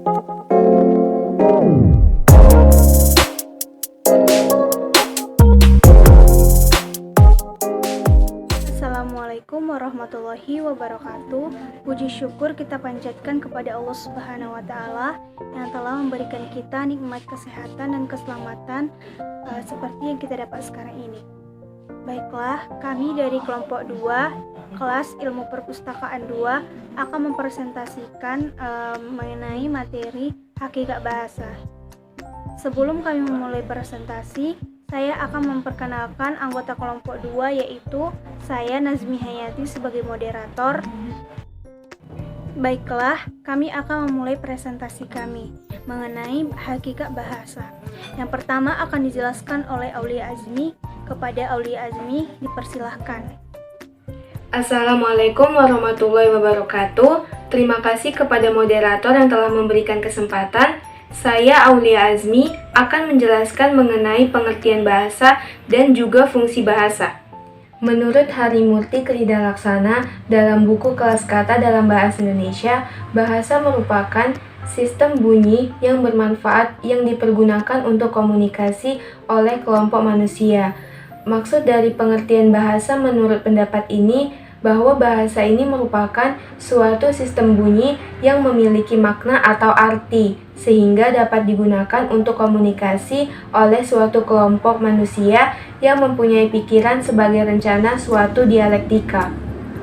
Assalamualaikum warahmatullahi wabarakatuh. Puji syukur kita panjatkan kepada Allah Subhanahu wa Ta'ala yang telah memberikan kita nikmat kesehatan dan keselamatan seperti yang kita dapat sekarang ini. Baiklah, kami dari kelompok 2 kelas ilmu perpustakaan 2 akan mempresentasikan mengenai materi hakikat bahasa. Sebelum kami memulai presentasi, saya akan memperkenalkan anggota kelompok 2, yaitu saya Nazmi Hayati sebagai moderator. Baiklah, kami akan memulai presentasi kami mengenai hakikat bahasa. Yang pertama akan dijelaskan oleh Aulia Azmi. Kepada Aulia Azmi, dipersilahkan. Assalamualaikum warahmatullahi wabarakatuh. Terima kasih kepada moderator yang telah memberikan kesempatan. Saya Aulia Azmi akan menjelaskan mengenai pengertian bahasa dan juga fungsi bahasa. Menurut Harimurti Kridalaksana dalam buku Kelas Kata dalam Bahasa Indonesia, bahasa merupakan sistem bunyi yang bermanfaat yang dipergunakan untuk komunikasi oleh kelompok manusia. Maksud dari pengertian bahasa menurut pendapat ini bahwa bahasa ini merupakan suatu sistem bunyi yang memiliki makna atau arti sehingga dapat digunakan untuk komunikasi oleh suatu kelompok manusia yang mempunyai pikiran sebagai rencana suatu dialektika.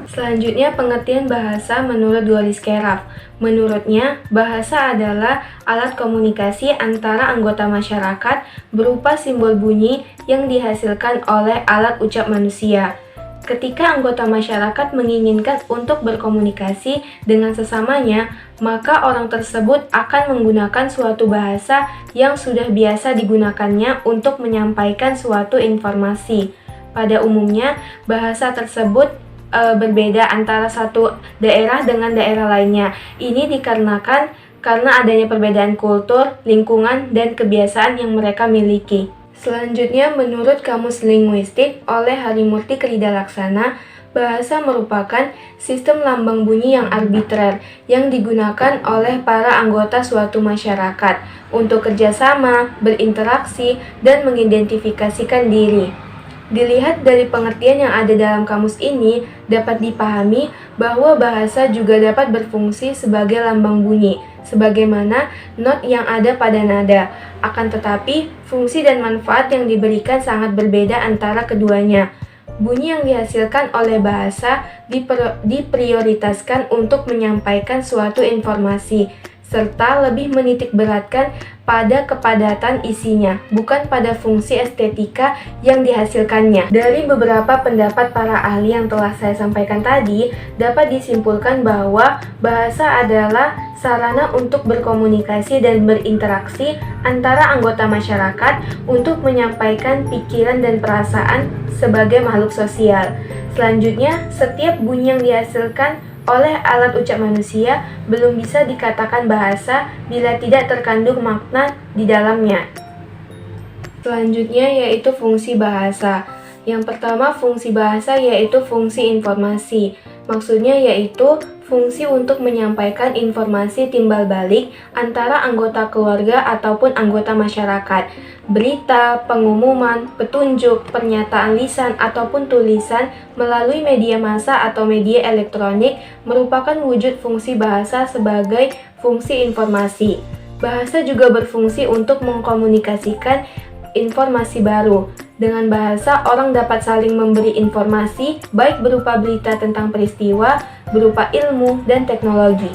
Selanjutnya pengertian bahasa menurut Goris Keraf. Menurutnya, bahasa adalah alat komunikasi antara anggota masyarakat berupa simbol bunyi yang dihasilkan oleh alat ucap manusia. Ketika anggota masyarakat menginginkan untuk berkomunikasi dengan sesamanya, maka orang tersebut akan menggunakan suatu bahasa yang sudah biasa digunakannya untuk menyampaikan suatu informasi. Pada umumnya, bahasa tersebut berbeda antara satu daerah dengan daerah lainnya. Ini dikarenakan karena adanya perbedaan kultur, lingkungan, dan kebiasaan yang mereka miliki. Selanjutnya, menurut Kamus Linguistik oleh Harimurti Kridalaksana, bahasa merupakan sistem lambang bunyi yang arbitrer yang digunakan oleh para anggota suatu masyarakat untuk kerjasama, berinteraksi, dan mengidentifikasikan diri. Dilihat dari pengertian yang ada dalam kamus ini, dapat dipahami bahwa bahasa juga dapat berfungsi sebagai lambang bunyi, sebagaimana not yang ada pada nada. Akan tetapi, fungsi dan manfaat yang diberikan sangat berbeda antara keduanya. Bunyi yang dihasilkan oleh bahasa diprioritaskan untuk menyampaikan suatu informasi, serta lebih menitik beratkan pada kepadatan isinya, bukan pada fungsi estetika yang dihasilkannya. Dari beberapa pendapat para ahli yang telah saya sampaikan tadi, dapat disimpulkan bahwa bahasa adalah sarana untuk berkomunikasi dan berinteraksi antara anggota masyarakat untuk menyampaikan pikiran dan perasaan sebagai makhluk sosial. Selanjutnya, setiap bunyi yang dihasilkan oleh alat ucap manusia belum bisa dikatakan bahasa bila tidak terkandung makna di dalamnya. Selanjutnya yaitu fungsi bahasa. Yang pertama, fungsi bahasa yaitu fungsi informasi. Maksudnya yaitu fungsi untuk menyampaikan informasi timbal balik antara anggota keluarga ataupun anggota masyarakat. Berita, pengumuman, petunjuk, pernyataan lisan ataupun tulisan melalui media massa atau media elektronik merupakan wujud fungsi bahasa sebagai fungsi informasi. Bahasa juga berfungsi untuk mengkomunikasikan informasi baru. Dengan bahasa, orang dapat saling memberi informasi, baik berupa berita tentang peristiwa, berupa ilmu, dan teknologi.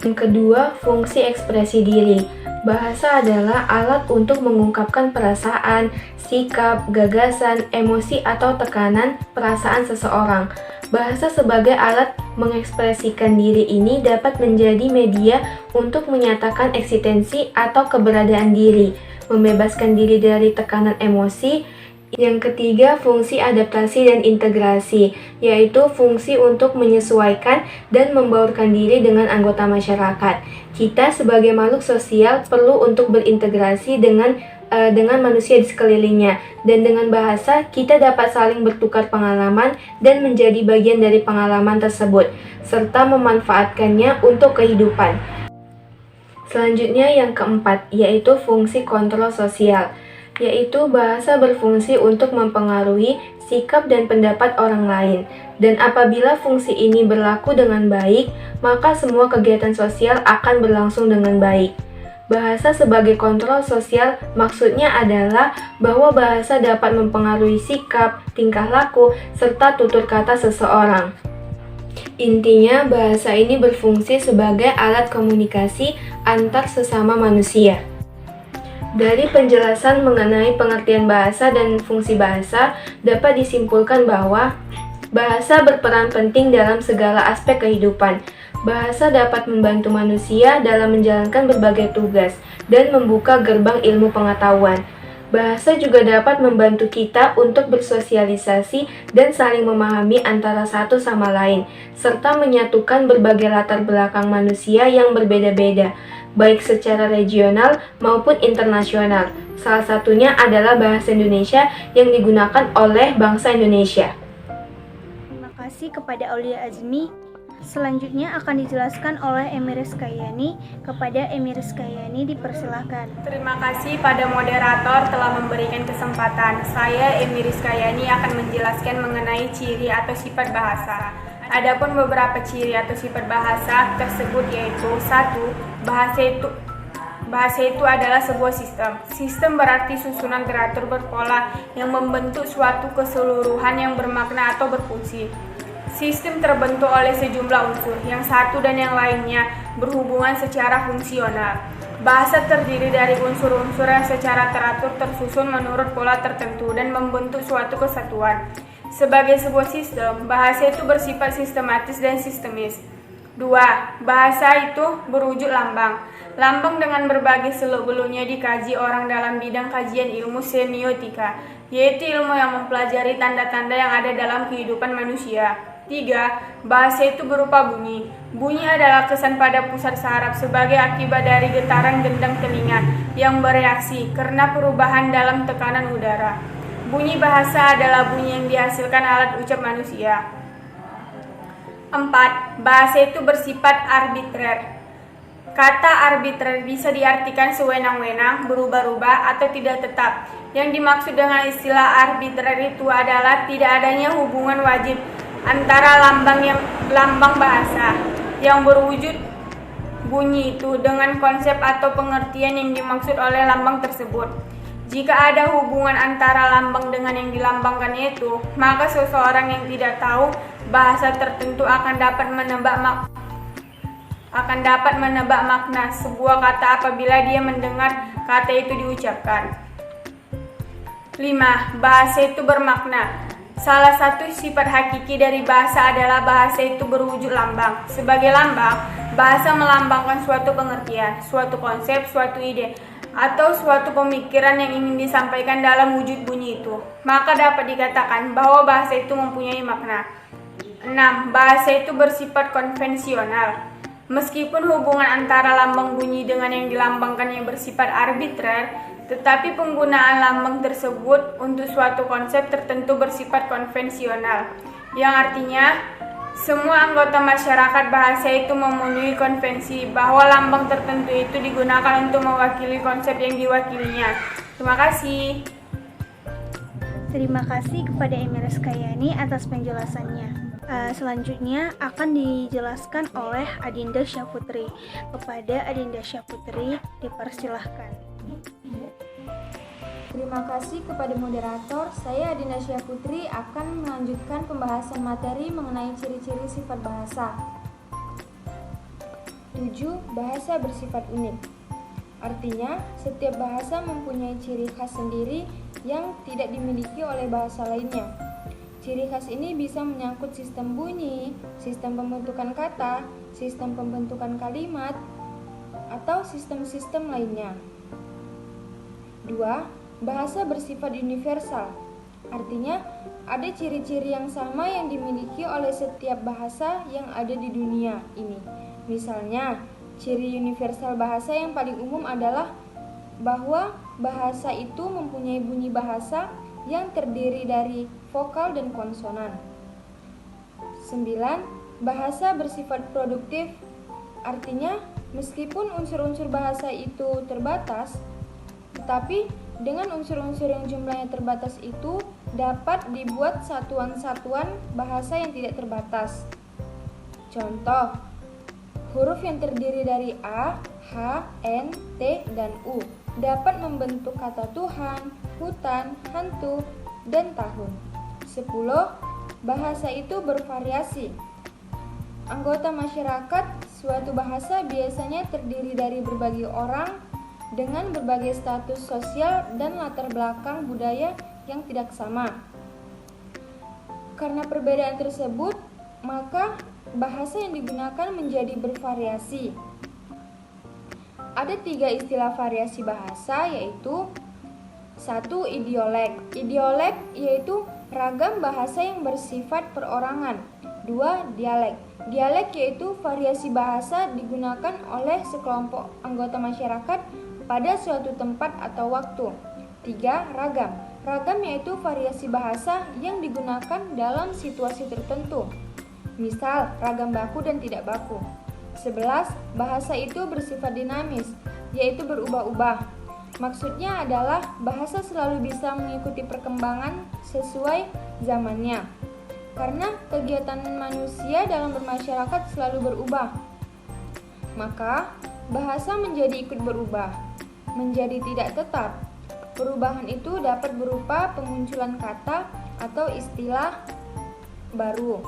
Yang kedua, fungsi ekspresi diri. Bahasa adalah alat untuk mengungkapkan perasaan, sikap, gagasan, emosi, atau tekanan perasaan seseorang. Bahasa sebagai alat mengekspresikan diri ini dapat menjadi media untuk menyatakan eksistensi atau keberadaan diri, membebaskan diri dari tekanan emosi. Yang ketiga, fungsi adaptasi dan integrasi, yaitu fungsi untuk menyesuaikan dan membaurkan diri dengan anggota masyarakat. Kita sebagai makhluk sosial perlu untuk berintegrasi dengan manusia di sekelilingnya, dan dengan bahasa kita dapat saling bertukar pengalaman dan menjadi bagian dari pengalaman tersebut, serta memanfaatkannya untuk kehidupan. Selanjutnya yang keempat, yaitu fungsi kontrol sosial, yaitu bahasa berfungsi untuk mempengaruhi sikap dan pendapat orang lain. Dan apabila fungsi ini berlaku dengan baik, maka semua kegiatan sosial akan berlangsung dengan baik. Bahasa sebagai kontrol sosial maksudnya adalah bahwa bahasa dapat mempengaruhi sikap, tingkah laku, serta tutur kata seseorang. Intinya, bahasa ini berfungsi sebagai alat komunikasi antar sesama manusia. Dari penjelasan mengenai pengertian bahasa dan fungsi bahasa, dapat disimpulkan bahwa bahasa berperan penting dalam segala aspek kehidupan. Bahasa dapat membantu manusia dalam menjalankan berbagai tugas dan membuka gerbang ilmu pengetahuan. Bahasa juga dapat membantu kita untuk bersosialisasi dan saling memahami antara satu sama lain, serta menyatukan berbagai latar belakang manusia yang berbeda-beda, baik secara regional maupun internasional. Salah satunya adalah bahasa Indonesia yang digunakan oleh bangsa Indonesia. Terima kasih kepada Aulia Azmi. Selanjutnya akan dijelaskan oleh Emiris Kayani. Kepada Emiris Kayani dipersilahkan. Terima kasih pada moderator telah memberikan kesempatan. Saya Emiris Kayani akan menjelaskan mengenai ciri atau sifat bahasa. Adapun beberapa ciri atau sifat bahasa tersebut yaitu 1. Bahasa itu adalah sebuah sistem. Sistem berarti susunan teratur berpola yang membentuk suatu keseluruhan yang bermakna atau berfungsi. Sistem terbentuk oleh sejumlah unsur, yang satu dan yang lainnya berhubungan secara fungsional. Bahasa terdiri dari unsur-unsur yang secara teratur tersusun menurut pola tertentu dan membentuk suatu kesatuan. Sebagai sebuah sistem, bahasa itu bersifat sistematis dan sistemis. 2. Bahasa itu berwujud lambang. Lambang dengan berbagai seluk-beluknya dikaji orang dalam bidang kajian ilmu semiotika, yaitu ilmu yang mempelajari tanda-tanda yang ada dalam kehidupan manusia. 3. Bahasa itu berupa bunyi. Bunyi adalah kesan pada pusat saraf sebagai akibat dari getaran gendang telinga yang bereaksi karena perubahan dalam tekanan udara. Bunyi bahasa adalah bunyi yang dihasilkan alat ucap manusia. 4. Bahasa itu bersifat arbitrer. Kata arbitrer bisa diartikan sewenang-wenang, berubah-ubah, atau tidak tetap. Yang dimaksud dengan istilah arbitrer itu adalah tidak adanya hubungan wajib antara lambang bahasa yang berwujud bunyi itu dengan konsep atau pengertian yang dimaksud oleh lambang tersebut. Jika ada hubungan antara lambang dengan yang dilambangkannya itu, maka seseorang yang tidak tahu bahasa tertentu akan dapat menebak makna sebuah kata apabila dia mendengar kata itu diucapkan. 5. Bahasa itu bermakna. Salah satu sifat hakiki dari bahasa adalah bahasa itu berwujud lambang. Sebagai lambang, bahasa melambangkan suatu pengertian, suatu konsep, suatu ide, atau suatu pemikiran yang ingin disampaikan dalam wujud bunyi itu. Maka dapat dikatakan bahwa bahasa itu mempunyai makna. 6. Bahasa itu bersifat konvensional. Meskipun hubungan antara lambang bunyi dengan yang dilambangkannya bersifat arbitrer, tetapi penggunaan lambang tersebut untuk suatu konsep tertentu bersifat konvensional, yang artinya semua anggota masyarakat bahasa itu memenuhi konvensi bahwa lambang tertentu itu digunakan untuk mewakili konsep yang diwakilinya. Terima kasih. Terima kasih kepada Emiris Kayani atas penjelasannya. Selanjutnya akan dijelaskan oleh Adinda Syafutri. Kepada Adinda Syafutri dipersilahkan. Terima kasih kepada moderator. Saya Adinda Syafutri akan melanjutkan pembahasan materi mengenai ciri-ciri sifat bahasa. 7. Bahasa bersifat unik. Artinya, setiap bahasa mempunyai ciri khas sendiri yang tidak dimiliki oleh bahasa lainnya. Ciri khas ini bisa menyangkut sistem bunyi, sistem pembentukan kata, sistem pembentukan kalimat, atau sistem-sistem lainnya. 2. Bahasa bersifat universal. Artinya, ada ciri-ciri yang sama yang dimiliki oleh setiap bahasa yang ada di dunia ini. Misalnya, ciri universal bahasa yang paling umum adalah bahwa bahasa itu mempunyai bunyi bahasa yang terdiri dari vokal dan konsonan. 9. Bahasa bersifat produktif. Artinya, Meskipun unsur-unsur bahasa itu terbatas, tetapi dengan unsur-unsur yang jumlahnya terbatas itu dapat dibuat satuan-satuan bahasa yang tidak terbatas. Contoh, huruf yang terdiri dari A, H, N, T, dan U dapat membentuk kata Tuhan, hutan, hantu, dan tahun. 10. Bahasa itu bervariasi. Anggota masyarakat suatu bahasa biasanya terdiri dari berbagai orang dengan berbagai status sosial dan latar belakang budaya yang tidak sama. Karena perbedaan tersebut, maka bahasa yang digunakan menjadi bervariasi. Ada 3 istilah variasi bahasa, yaitu 1. Idiolek. Idiolek yaitu ragam bahasa yang bersifat perorangan. 2. Dialek. Dialek yaitu variasi bahasa digunakan oleh sekelompok anggota masyarakat pada suatu tempat atau waktu. 3. Ragam. Ragam yaitu variasi bahasa yang digunakan dalam situasi tertentu. Misal, ragam baku dan tidak baku. 11. Bahasa itu bersifat dinamis, yaitu berubah-ubah. Maksudnya adalah bahasa selalu bisa mengikuti perkembangan sesuai zamannya. Karena kegiatan manusia dalam bermasyarakat selalu berubah, maka bahasa menjadi ikut berubah, menjadi tidak tetap. Perubahan itu dapat berupa pemunculan kata atau istilah baru.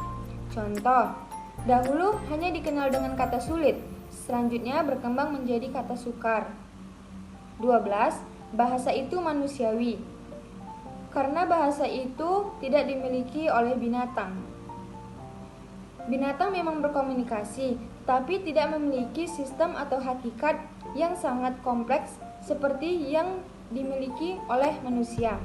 Contoh, dahulu hanya dikenal dengan kata sulit, selanjutnya berkembang menjadi kata sukar. 12. Bahasa itu manusiawi. Karena bahasa itu tidak dimiliki oleh binatang. Binatang memang berkomunikasi, tapi tidak memiliki sistem atau hakikat yang sangat kompleks seperti yang dimiliki oleh manusia.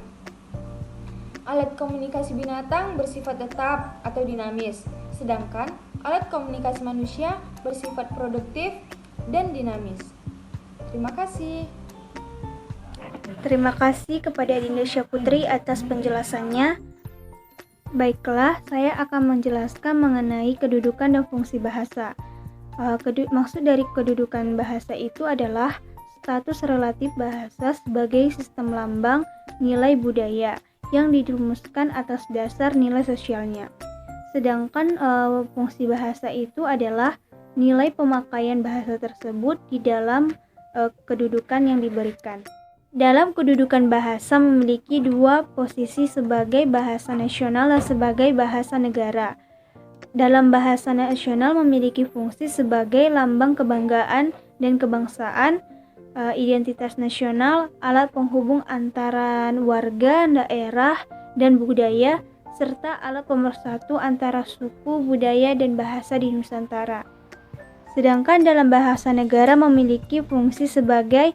Alat komunikasi binatang bersifat tetap atau dinamis, sedangkan alat komunikasi manusia bersifat produktif dan dinamis. Terima kasih. Terima kasih kepada Dinda Syaputri atas penjelasannya. Baiklah, saya akan menjelaskan mengenai kedudukan dan fungsi bahasa. Maksud dari kedudukan bahasa itu adalah status relatif bahasa sebagai sistem lambang nilai budaya yang dirumuskan atas dasar nilai sosialnya. Sedangkan fungsi bahasa itu adalah nilai pemakaian bahasa tersebut di dalam kedudukan yang diberikan. Dalam kedudukan bahasa memiliki 2 posisi sebagai bahasa nasional dan sebagai bahasa negara. Dalam bahasa nasional memiliki fungsi sebagai lambang kebanggaan dan kebangsaan, identitas nasional, alat penghubung antara warga, daerah, dan budaya, serta alat pemersatu antara suku, budaya, dan bahasa di Nusantara. Sedangkan dalam bahasa negara memiliki fungsi sebagai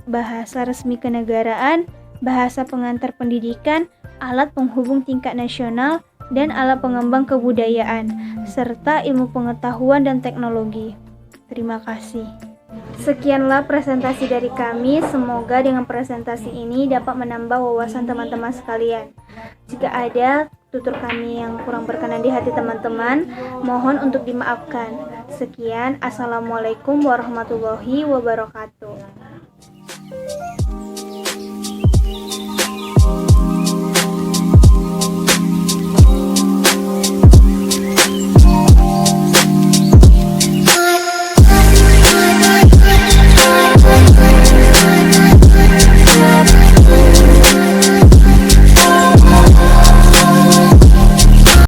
bahasa resmi kenegaraan, bahasa pengantar pendidikan, alat penghubung tingkat nasional, dan alat pengembang kebudayaan, serta ilmu pengetahuan dan teknologi. Terima kasih. Sekianlah presentasi dari kami. Semoga dengan presentasi ini dapat menambah wawasan teman-teman sekalian. Jika ada tutur kami yang kurang berkenan di hati teman-teman, mohon untuk dimaafkan. Sekian, Assalamualaikum warahmatullahi wabarakatuh.